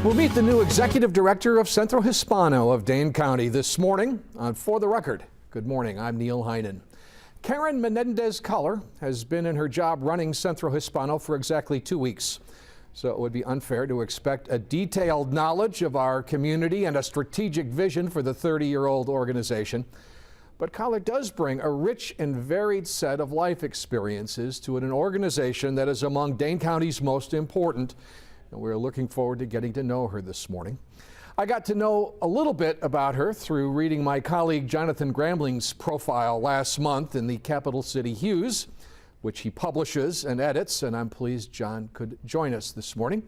We'll meet the new executive director of Centro Hispano of Dane County this morning on For the Record. Good morning, I'm Neil Heinen. Karen Menendez Coller has been in her job running Centro Hispano for exactly 2 weeks. So it would be unfair to expect a detailed knowledge of our community and a strategic vision for the 30-year-old organization. But Coller does bring a rich and varied set of life experiences to an organization that is among Dane County's most important. And we're looking forward to getting to know her this morning. I got to know a little bit about her through reading my colleague Jonathan Grambling's profile last month in the Capital City Hughes, which he publishes and edits, and I'm pleased John could join us this morning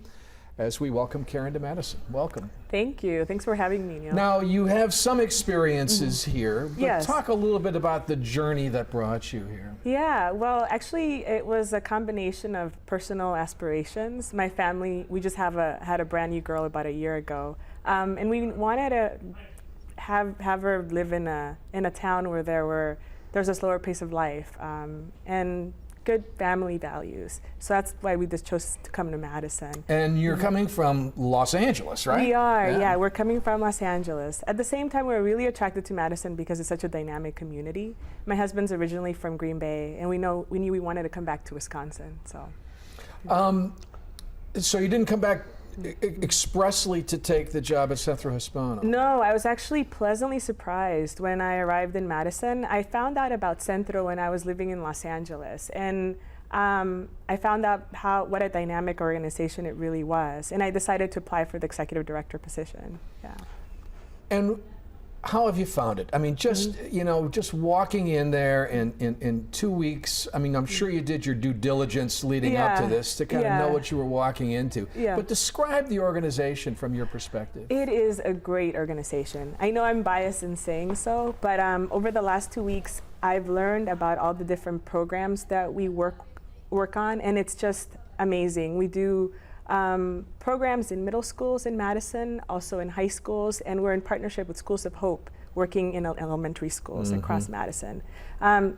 as we welcome Karen to Madison. Welcome. Thank you. Thanks for having me, Neil. Now, you have some experiences here, but Yes. talk a little bit about the journey that brought you here. Yeah, well, actually, it was a combination of personal aspirations. My family, we just had a brand new girl about a year ago, and we wanted to have her live in a town where there's a slower pace of life and good family values. So that's why we just chose to come to Madison. And you're coming from Los Angeles, right? We are, yeah, we're coming from Los Angeles. At the same time, we're really attracted to Madison because it's such a dynamic community. My husband's originally from Green Bay, and we knew we wanted to come back to Wisconsin, so. So you didn't come back expressly to take the job at Centro Hispano? No, I was actually pleasantly surprised when I arrived in Madison. I found out about Centro when I was living in Los Angeles, and I found out what a dynamic organization it really was, and I decided to apply for the executive director position. Yeah. And how have you found it? I mean, just just walking in there in 2 weeks. I mean, I'm sure you did your due diligence leading up to this to kind of know what you were walking into. Yeah. But describe the organization from your perspective. It is a great organization. I know I'm biased in saying so, but over the last 2 weeks, I've learned about all the different programs that we work on, and it's just amazing. We do programs in middle schools in Madison, also in high schools, and we're in partnership with Schools of Hope, working in elementary schools across Madison.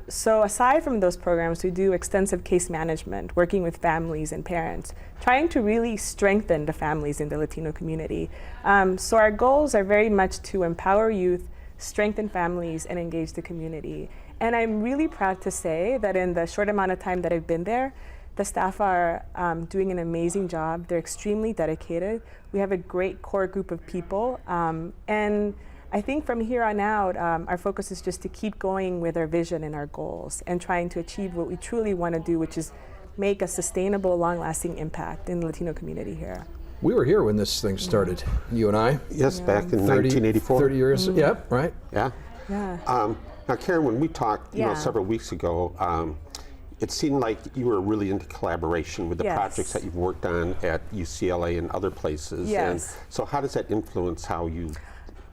So aside from those programs, we do extensive case management, working with families and parents, trying to really strengthen the families in the Latino community. So our goals are very much to empower youth, strengthen families, and engage the community. And I'm really proud to say that in the short amount of time that I've been there, the staff are doing an amazing job. They're extremely dedicated. We have a great core group of people. And I think from here on out, our focus is just to keep going with our vision and our goals and trying to achieve what we truly want to do, which is make a sustainable, long-lasting impact in the Latino community here. We were here when this thing started, you and I. Yes, back in 1984. 30 years, yep, right. Yeah. Yeah. Now, Karen, when we talked several weeks ago, it seemed like you were really into collaboration with the projects that you've worked on at UCLA and other places. Yes. And so how does that influence how you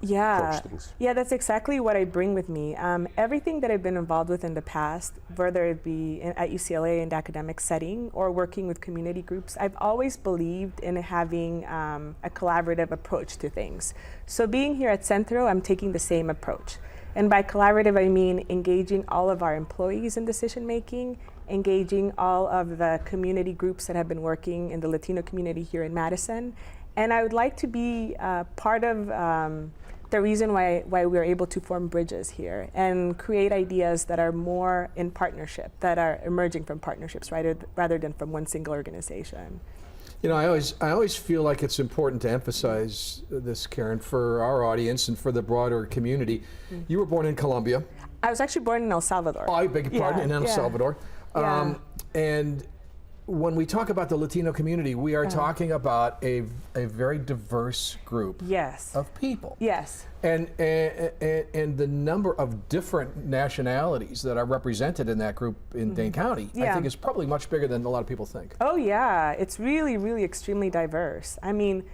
approach things? Yeah, that's exactly what I bring with me. Everything that I've been involved with in the past, whether it be at UCLA in the academic setting or working with community groups, I've always believed in having a collaborative approach to things. So being here at Centro, I'm taking the same approach. And by collaborative, I mean engaging all of our employees in decision making, engaging all of the community groups that have been working in the Latino community here in Madison. And I would like to be part of the reason why we're able to form bridges here and create ideas that are more in partnership, that are emerging from partnerships rather than from one single organization. You know, I always feel like it's important to emphasize this, Karen, for our audience and for the broader community. You were born in Colombia. I was actually born in El Salvador. Oh, I beg your pardon, in El Salvador. And when we talk about the Latino community, we are talking about a very diverse group of people. Yes. And the number of different nationalities that are represented in that group in Dane County, I think is probably much bigger than a lot of people think. Oh yeah, it's really, really extremely diverse. I mean,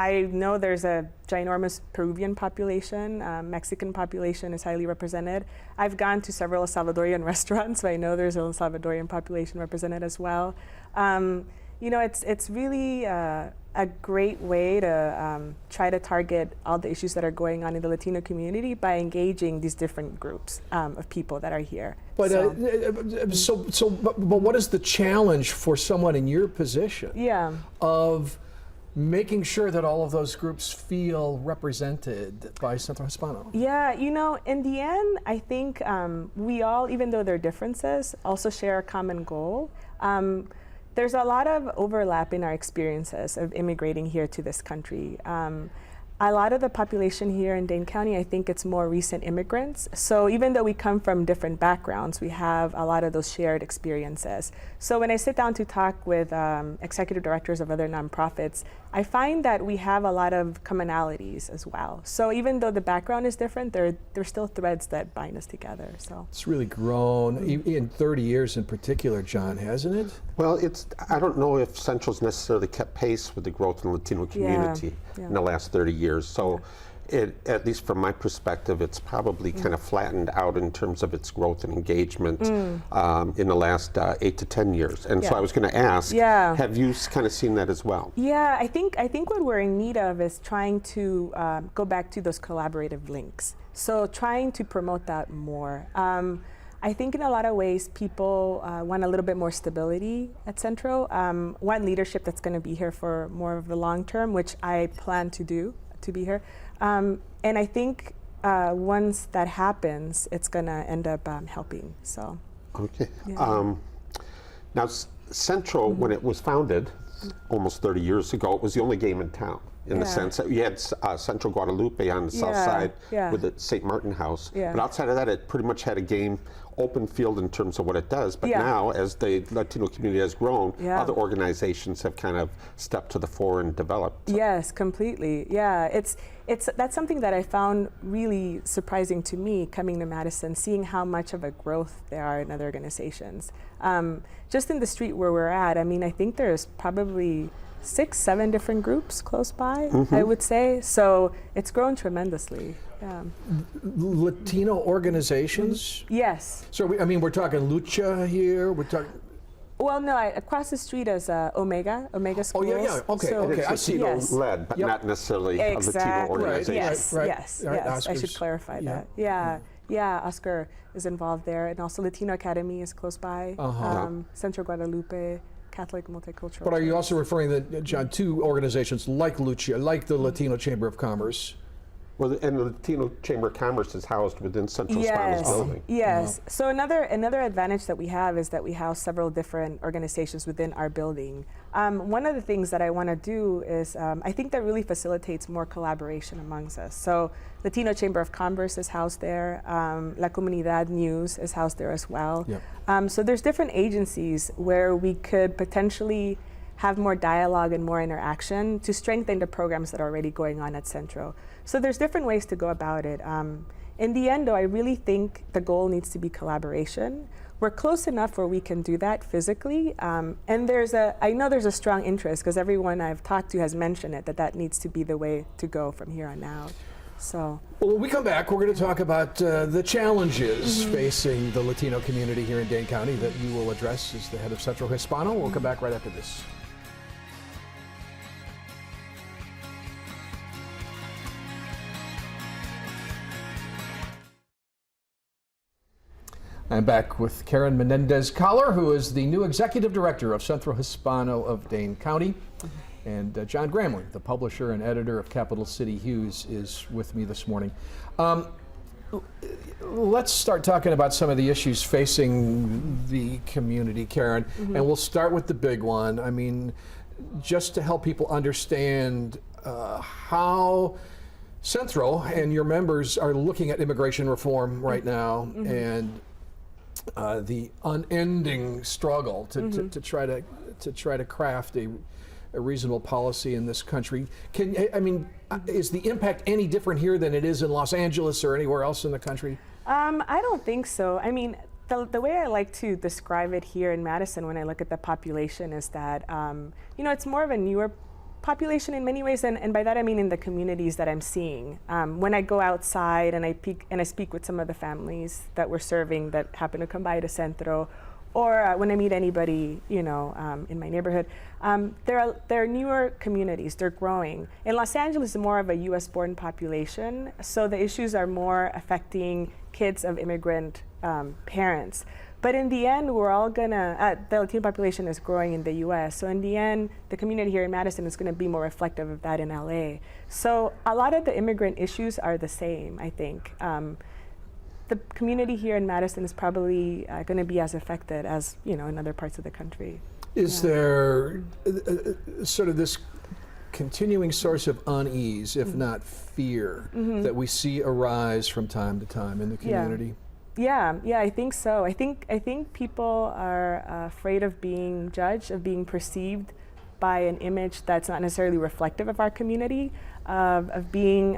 I know there's a ginormous Peruvian population, Mexican population is highly represented. I've gone to several El Salvadorian restaurants, so I know there's an El Salvadorian population represented as well. You know, it's really a great way to try to target all the issues that are going on in the Latino community by engaging these different groups of people that are here. But but what is the challenge for someone in your position of making sure that all of those groups feel represented by Centro Hispano? Yeah, you know, in the end, I think we all, even though there are differences, also share a common goal. There's a lot of overlap in our experiences of immigrating here to this country. A lot of the population here in Dane County, I think it's more recent immigrants. So even though we come from different backgrounds, we have a lot of those shared experiences. So when I sit down to talk with executive directors of other nonprofits, I find that we have a lot of commonalities as well. So even though the background is different, there's still threads that bind us together. So it's really grown in 30 years in particular, John, hasn't it? Well, I don't know if Central's necessarily kept pace with the growth in the Latino community in the last 30 years. So at least from my perspective, it's probably kind of flattened out in terms of its growth and engagement in the last 8 to 10 years. And so I was going to ask, have you kind of seen that as well? Yeah, I think what we're in need of is trying to go back to those collaborative links. So trying to promote that more. I think in a lot of ways people want a little bit more stability at Centro, want leadership that's going to be here for more of the long term, which I plan to do, to be here. And I think once that happens, it's going to end up helping. So. Okay. Yeah. Now, Centro, when it was founded almost 30 years ago, it was the only game in town. In the sense that you had Centro Guadalupe on the south side with the St. Martin House. But outside of that, it pretty much had a game open field in terms of what it does. But now, as the Latino community has grown, other organizations have kind of stepped to the fore and developed. Yes, completely. Yeah, that's something that I found really surprising to me coming to Madison, seeing how much of a growth there are in other organizations. Just in the street where we're at, I mean, I think there's probably 6, 7 different groups close by, I would say. So it's grown tremendously. Yeah. Latino organizations? Yes. So we're talking Lucha here. We're talking. Well, no. Across the street is Omega Schools. Oh yeah. Okay. So okay. I see. Led, but not necessarily a Latino organization. Yes. Right. Yes. Right. Yes. I should clarify that. Yeah. Yeah. Oscar is involved there, and also Latino Academy is close by. Centro Guadalupe. Catholic Multicultural. But are you also referring, John, to organizations like Lucha, like the Latino Chamber of Commerce? Well, and the Latino Chamber of Commerce is housed within Centro Hispano's building. Yes. So another advantage that we have is that we house several different organizations within our building. One of the things that I want to do is I think that really facilitates more collaboration amongst us. So Latino Chamber of Commerce is housed there. La Comunidad News is housed there as well. Yep. So there's different agencies where we could potentially have more dialogue and more interaction to strengthen the programs that are already going on at Centro. So there's different ways to go about it. In the end, though, I really think the goal needs to be collaboration. We're close enough where we can do that physically, and I know there's a strong interest because everyone I've talked to has mentioned it, that needs to be the way to go from here on out. So. Well, when we come back, we're going to talk about the challenges facing the Latino community here in Dane County that you will address as the head of Centro Hispano. We'll come back right after this. I'm back with Karen Menendez Coller, who is the new executive director of Centro Hispano of Dane County. And John Gramling, the publisher and editor of Capital City Hughes, is with me this morning. Let's start talking about some of the issues facing the community, Karen. And we'll start with the big one. I mean, just to help people understand how Centro and your members are looking at immigration reform right now, and the unending struggle to try to craft a reasonable policy in this country. Is the impact any different here than it is in Los Angeles or anywhere else in the country? I don't think so. I mean, the way I like to describe it here in Madison when I look at the population is that, it's more of a newer population in many ways, and by that I mean in the communities that I'm seeing. When I go outside and I speak with some of the families that we're serving that happen to come by to Centro, or when I meet anybody, in my neighborhood, they're newer communities. They're growing. In Los Angeles, it's more of a U.S.-born population, so the issues are more affecting kids of immigrant parents. But in the end, we're all gonna, the Latino population is growing in the US, so in the end, the community here in Madison is gonna be more reflective of that in LA. So a lot of the immigrant issues are the same, I think. The community here in Madison is probably gonna be as affected as, in other parts of the country. Is there sort of this continuing source of unease, if not fear, that we see arise from time to time in the community? Yeah, I think so. I think people are afraid of being judged, of being perceived by an image that's not necessarily reflective of our community, of being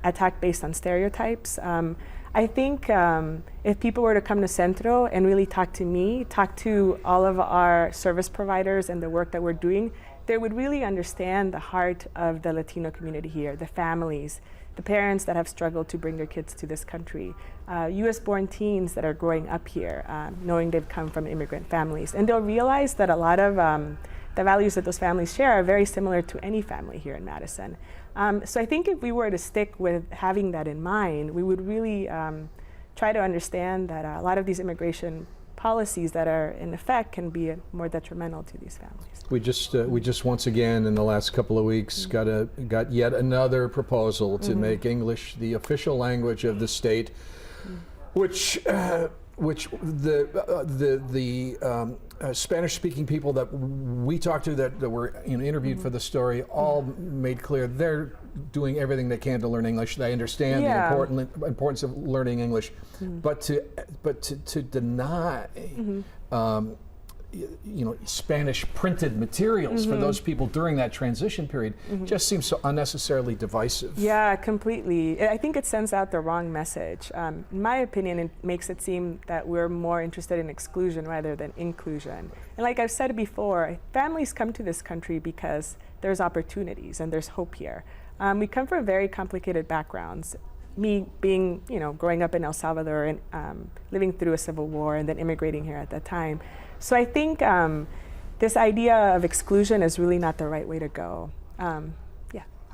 attacked based on stereotypes. I think if people were to come to Centro and really talk to me, talk to all of our service providers and the work that we're doing, they would really understand the heart of the Latino community here, the families, the parents that have struggled to bring their kids to this country, US-born teens that are growing up here, knowing they've come from immigrant families. And they'll realize that a lot of the values that those families share are very similar to any family here in Madison. So I think if we were to stick with having that in mind, we would really try to understand that a lot of these immigration policies that are in effect can be more detrimental to these families. We just once again in the last couple of weeks got yet another proposal to make English the official language of the state, which the Spanish-speaking people that we talked to that were interviewed for the story all made clear they're doing everything they can to learn English. They understand the importance of learning English, but to deny Spanish printed materials for those people during that transition period just seems so unnecessarily divisive. Yeah, completely. I think it sends out the wrong message. In my opinion, it makes it seem that we're more interested in exclusion rather than inclusion. And like I've said before, families come to this country because there's opportunities and there's hope here. We come from very complicated backgrounds. Me being, growing up in El Salvador and living through a civil war and then immigrating here at that time. So I think this idea of exclusion is really not the right way to go. I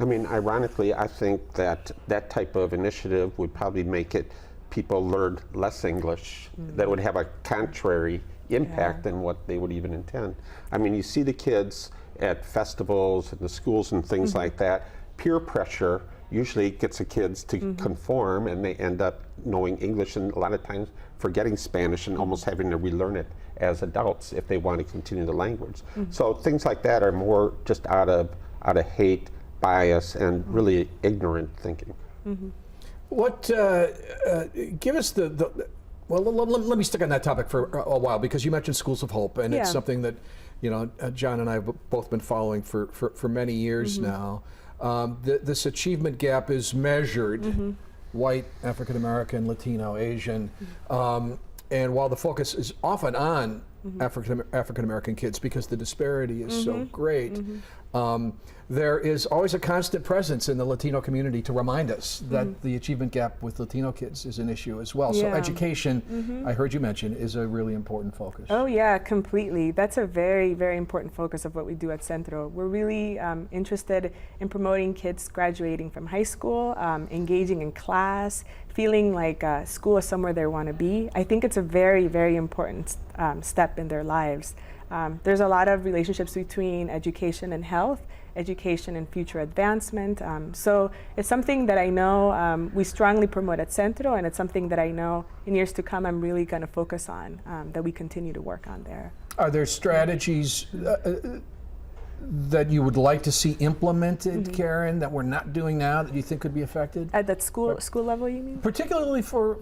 mean, ironically, I think that that type of initiative would probably make it people learn less English. That would have a contrary impact than what they would even intend. I mean, you see the kids at festivals and the schools and things like that. Peer pressure usually gets the kids to conform, and they end up knowing English and a lot of times forgetting Spanish and almost having to relearn it as adults if they want to continue the language. So things like that are more just out of hate, bias, and really ignorant thinking. What give us well, let me stick on that topic for a while, because you mentioned Schools of Hope, and it's something that John and I have both been following for many years now. This achievement gap is measured white, African American, Latino, Asian, and while the focus is often on African American kids because the disparity is so great, there is always a constant presence in the Latino community to remind us that the achievement gap with Latino kids is an issue as well. So education, I heard you mention, is a really important focus. Oh yeah, completely. That's a very, very important focus of what we do at Centro. We're really interested in promoting kids graduating from high school, engaging in class, feeling like school is somewhere they want to be. I think it's a very, very important step in their lives. There's a lot of relationships between education and health, education and future advancement. So it's something that I know we strongly promote at Centro, and it's something that I know in years to come I'm really going to focus on, that we continue to work on there. Are there strategies that you would like to see implemented, Karen, that we're not doing now that you think could be affected? At that school level, you mean? Particularly for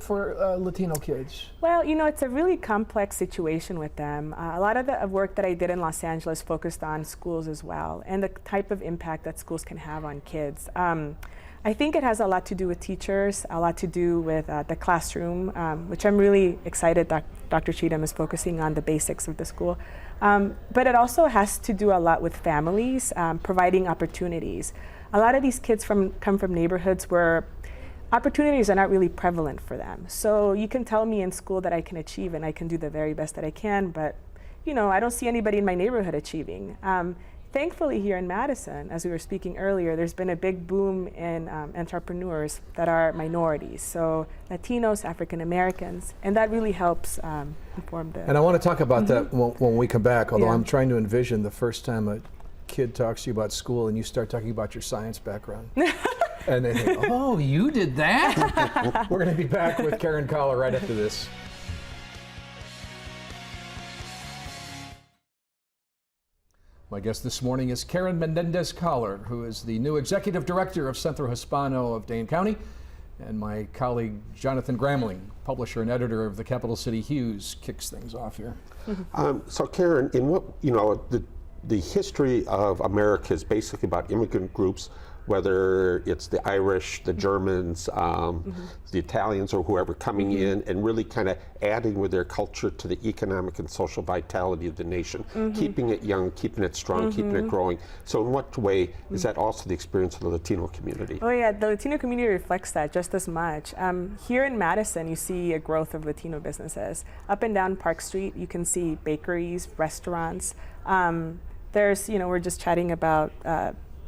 Latino kids. Well, it's a really complex situation with them. A lot of the work that I did in Los Angeles focused on schools as well, and the type of impact that schools can have on kids. I think it has a lot to do with teachers, a lot to do with the classroom, which I'm really excited that Dr. Cheatham is focusing on the basics of the school. But it also has to do a lot with families, providing opportunities. A lot of these kids come from neighborhoods where opportunities are not really prevalent for them. So you can tell me in school that I can achieve and I can do the very best that I can, but I don't see anybody in my neighborhood achieving. Thankfully, here in Madison, as we were speaking earlier, there's been a big boom in entrepreneurs that are minorities, so Latinos, African Americans, and that really helps inform them. And I want to talk about that when we come back, although I'm trying to envision the first time a kid talks to you about school and you start talking about your science background. And they think, oh, you did that? We're going to be back with Karen Coller right after this. My guest this morning is Karen Menendez Coller, who is the new Executive Director of Centro Hispano of Dane County, and my colleague Jonathan Gramling, publisher and editor of the Capital City Hughes, kicks things off here. So Karen, in what, the history of America is basically about immigrant groups, whether it's the Irish, the Germans, the Italians, or whoever coming in and really kind of adding with their culture to the economic and social vitality of the nation, keeping it young, keeping it strong, keeping it growing. So in what way is that also the experience of the Latino community? Oh yeah, the Latino community reflects that just as much. Here in Madison, you see a growth of Latino businesses. Up and down Park Street, you can see bakeries, restaurants. There's, we're just chatting about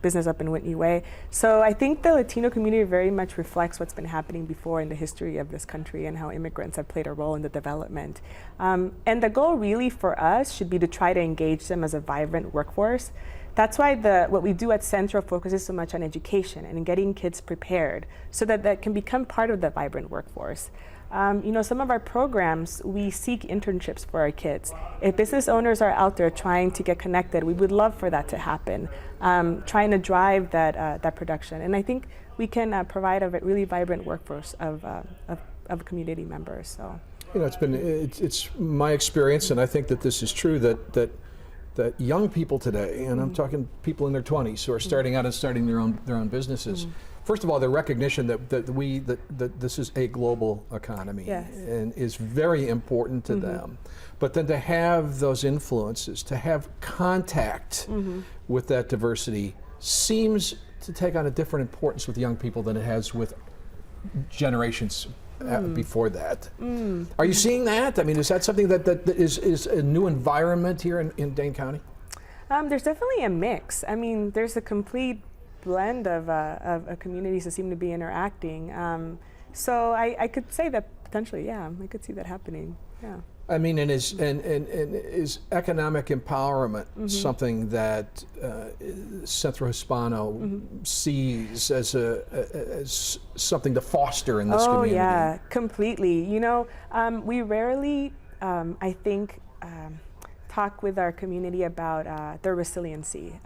business up in Whitney Way. So I think the Latino community very much reflects what's been happening before in the history of this country and how immigrants have played a role in the development. And the goal really for us should be to try to engage them as a vibrant workforce. That's why what we do at Centro focuses so much on education and getting kids prepared so that that can become part of the vibrant workforce. Some of our programs, we seek internships for our kids. If business owners are out there trying to get connected, we would love for that to happen, trying to drive that production. And I think we can provide a really vibrant workforce of community members. So, it's my experience, and I think that this is true, that young people today, and I'm talking people in their 20s who are starting out and starting their own businesses. First of all, the recognition that this is a global economy and is very important to them. But then to have those influences, to have contact with that diversity seems to take on a different importance with young people than it has with generations before that. Are you seeing that? I mean, is that something that is a new environment here in Dane County? There's definitely a mix. I mean, there's a complete blend of communities that seem to be interacting. So I could say that potentially, I could see that happening. Yeah. I mean, and is economic empowerment something that Centro Hispano sees as something to foster in this community? Oh yeah, completely. We rarely, I think, talk with our community about their resiliency.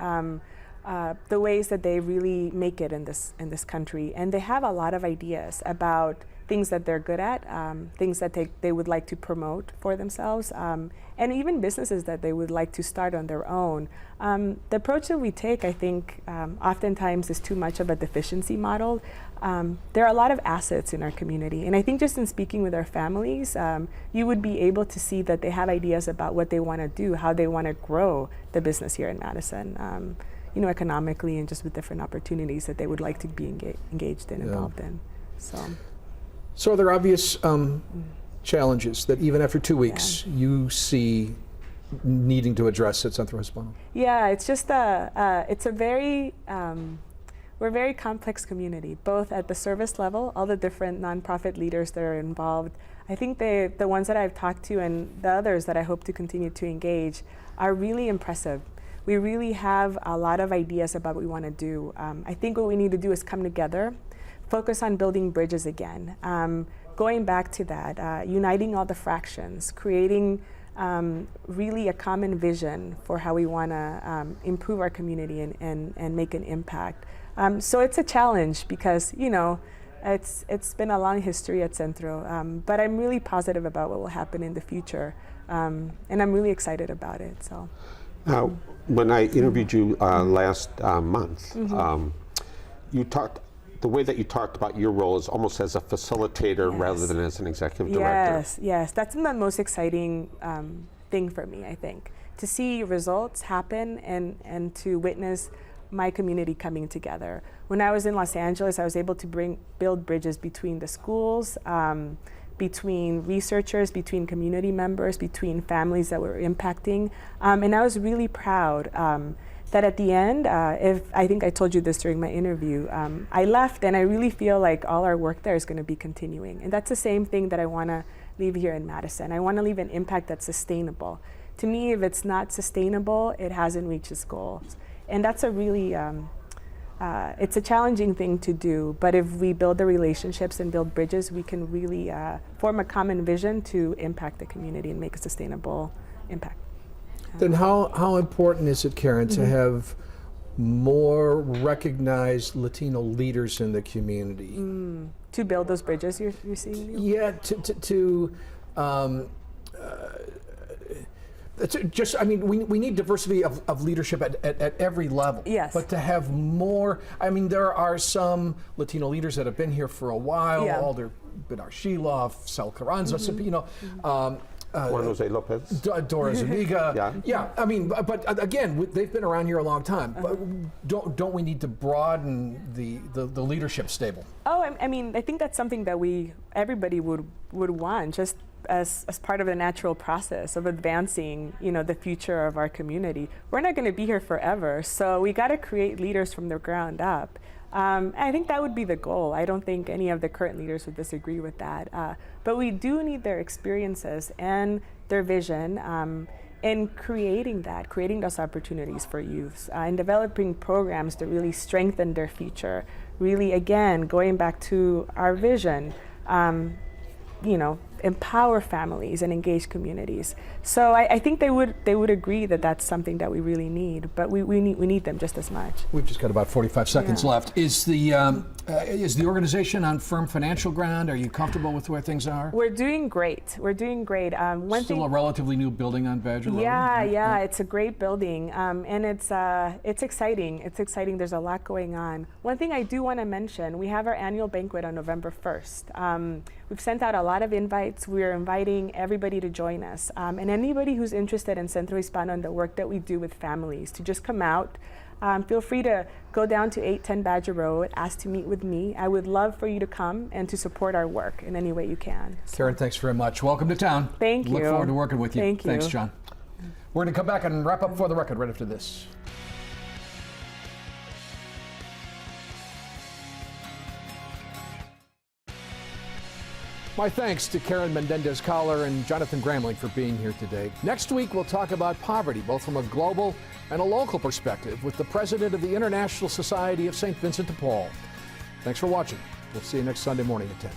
The ways that they really make it in this country, and they have a lot of ideas about things that they're good at, things that they would like to promote for themselves, and even businesses that they would like to start on their own. The approach that we take, I think, oftentimes is too much of a deficiency model. There are a lot of assets in our community, and I think just in speaking with our families, you would be able to see that they have ideas about what they want to do, how they want to grow the business here in Madison. Economically and just with different opportunities that they would like to be engaged in, involved in. So are there obvious challenges that even after 2 weeks you see needing to address at Centro Hispano? Yeah, it's just we're a very complex community, both at the service level, all the different nonprofit leaders that are involved. I think the ones that I've talked to and the others that I hope to continue to engage are really impressive. We really have a lot of ideas about what we want to do. I think what we need to do is come together, focus on building bridges again, going back to that, uniting all the fractions, creating really a common vision for how we want to improve our community and make an impact. So it's a challenge because, it's been a long history at Centro, but I'm really positive about what will happen in the future, and I'm really excited about it. So. Now, when I interviewed you last month, the way that you talked about your role is almost as a facilitator rather than as an executive director. Yes, that's the most exciting thing for me, I think, to see results happen and to witness my community coming together. When I was in Los Angeles, I was able to build bridges between the schools, between researchers, between community members, between families that were impacting. And I was really proud that at the end, I think I told you this during my interview, I left and I really feel like all our work there is going to be continuing. And that's the same thing that I want to leave here in Madison. I want to leave an impact that's sustainable. To me, if it's not sustainable, it hasn't reached its goals. And that's a really, it's a challenging thing to do, but if we build the relationships and build bridges, we can really form a common vision to impact the community and make a sustainable impact. Then how important is it, Karen, to have more recognized Latino leaders in the community? To build those bridges you're seeing? Neil? Yeah, just, I mean, we need diversity of leadership at every level. Yes. But to have more, I mean, there are some Latino leaders that have been here for a while. Yeah. Alder Bidar Shilov, Sal Carranza, you know. Juan Jose Lopez. Dora Zuniga. Yeah. I mean, but again, they've been around here a long time. Don't we need to broaden the leadership stable? Oh, I mean, I think that's something that everybody would want, just as part of the natural process of advancing, you know, the future of our community. We're not going to be here forever, so we got to create leaders from the ground up. I think that would be the goal. I don't think any of the current leaders would disagree with that. But we do need their experiences and their vision in creating those opportunities for youths, and developing programs to really strengthen their future. Really, again, going back to our vision, you know, empower families and engage communities. So I think they would agree that that's something that we really need, but we need them just as much. We've just got about 45 seconds left. Is the organization on firm financial ground? Are you comfortable with where things are? We're doing great. We're doing great. Still a relatively new building on Badger Road? Yeah, it's a great building, and it's exciting. It's exciting. There's a lot going on. One thing I do want to mention: we have our annual banquet on November 1st. We've sent out a lot of invites. We're inviting everybody to join us, and anybody who's interested in Centro Hispano and the work that we do with families to just come out. Feel free to go down to 810 Badger Road, ask to meet with me. I would love for you to come and to support our work in any way you can. Karen, thanks very much. Welcome to town. Thank you. Look forward to working with you. Thank you. Thanks, John. We're going to come back and wrap up For the Record right after this. My thanks to Karen Menendez Coller and Jonathan Gramling for being here today. Next week, we'll talk about poverty, both from a global and a local perspective, with the president of the International Society of St. Vincent de Paul. Thanks for watching. We'll see you next Sunday morning at 10.